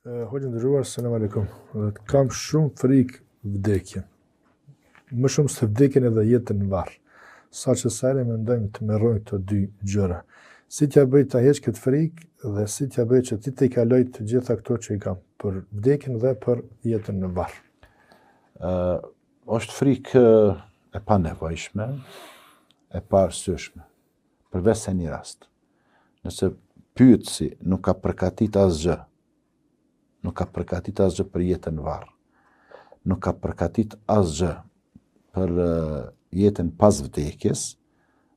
Hoxha ndëruar, selam aleikum. Kam shumë frikë vdekjen. Më shumë se vdekjen edhe jetën në varr. Saqë sa herë mendojmë të merrojmë këto dy gjëra. Si t'ja bëj ta heq këtë frikë dhe si t'ja bëj që ti të kaloj të gjitha këto që i kam për vdekjen dhe për jetën në varr. Është frikë e panevojshme, e paarsyeshme, përveç se një rast. Nëse pyetësi nuk ka përgatit asgjë, nuk ka përgatit asgjë për jetën varr, nuk ka përgatit asgjë për jetën pas vdekjes,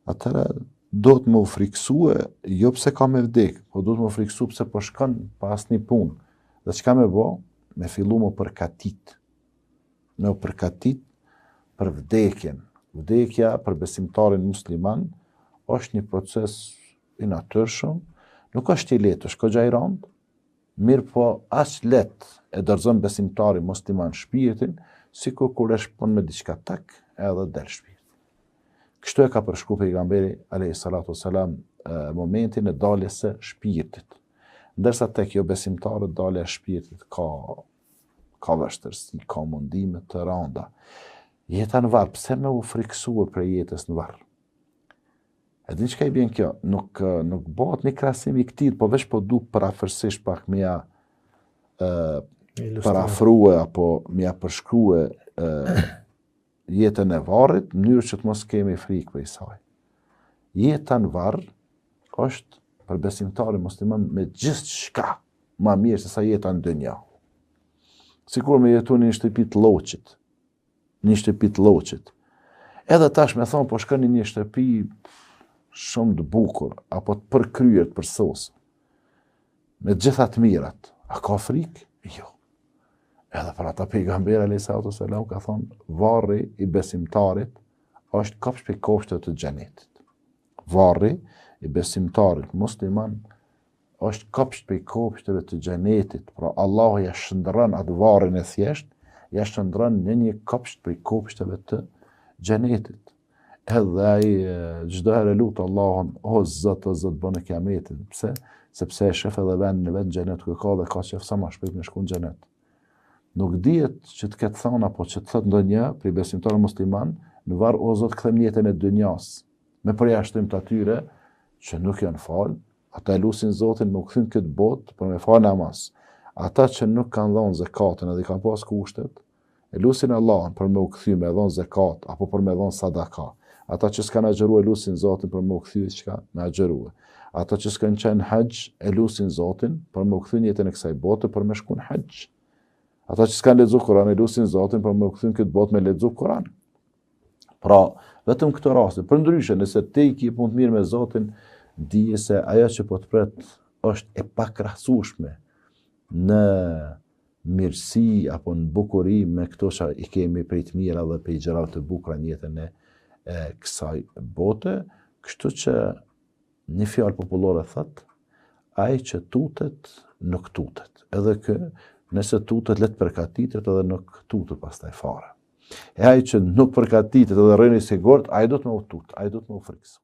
atëra do të më u friksue, jo pse ka me vdek, po do të më u friksu pse po shkon pas një punë. Dhe çka me bo? Me fillu më përgatit. Me u përgatit për vdekjen. Vdekja për besimtarin musliman është një proces i natyrshëm, nuk është i lehtë, është goxha i rëndë, mirë po aq lehtë e dorëzon besimtari musliman shpirtin, sikur kur e shpon me diçka tak edhe del shpirt. Kështu e ka përshkruar pejgamberi alayhi salatu wasalam momentin e daljes së shpirtit. Ndërsa tek jo besimtarët dalja e shpirtit ka vështirësi, ka mundime të rënda. Jeta në varr, pse me u friksue për jetës në varr? E din çka i bën kjo? Nuk bëhet një krahasim i këtij, po veç po du parafërsisht pak me ja parafrue apo me ja përshkrue jetën e varrit, në mënyrë që të mos kemi frikë për saj. Jeta në varr është për besimtarin musliman me gjithçka më mirë se sa jeta në dynja. Sikur me jetu në një shtëpi të lloçit. Një shtëpi të lloçit. Edhe tash me thonë, po shkon në një shtëpi shumë të bukur, apo të përkryer për sos, me gjitha të mirat. A ka frikë? Jo. Edhe për ata pejgamberi alayhi salatu wasalam ka thonë, varri i besimtarit është kopsht për kopshtet të xhenetit. Varri i besimtarit musliman është kopsht për kopshteve të xhenetit. Pra Allahu ja shndërron atë varrin e thjesht, ja shndërron në një kopsht për kopshteve të xhenetit. Edhe ai çdo herë lut Allahun, o Zot, bënë kiametin. Pse? Sepse e shef edhe vendin e vet në xhenet ku ka dhe ka qef sa më shpejt me shku në xhenet. Nuk dihet që të ketë thonë apo që të thotë ndonjë për besimtarë musliman, në varr o Zot kthem jetën e dynjas, me përjashtim të atyre që nuk janë fal, ata e lusin Zotin me u kthy në këtë botë për me fal namaz. Ata që nuk kanë dhënë zakatin edhe kanë pas kushtet, e lusin Allahun për me u kthy me dhënë zakat apo për me dhënë sadaka. Ata që s'kanë agjëruar lusin Zotin për me u kthy çka me agjëruar. Ata që s'kanë qenë haxh e lusin Zotin për me u kthy në jetën e kësaj bote për me shku në haxh. Ata që s'kanë lexuar Kur'an e lusin Zotin për me u kthy në këtë botë me lexu Kur'an. Pra, vetëm këtë raste, përndryshe nëse te i ke punë të mirë me Zotin, dije se ajo që po të pret është e pakrahasueshme në mirësi apo në bukuri me këto që i kemi prej të mira dhe prej gjërave të bukura në jetën e kësaj bote, kështu që një fjalë popullore thot, ai që tutet nuk tutet. Edhe kë nëse tutet let përgatitet edhe nuk tutet pastaj fare. E ai që nuk përgatitet edhe rrin i sigurt, ai do të më tut, ai do të më friksu.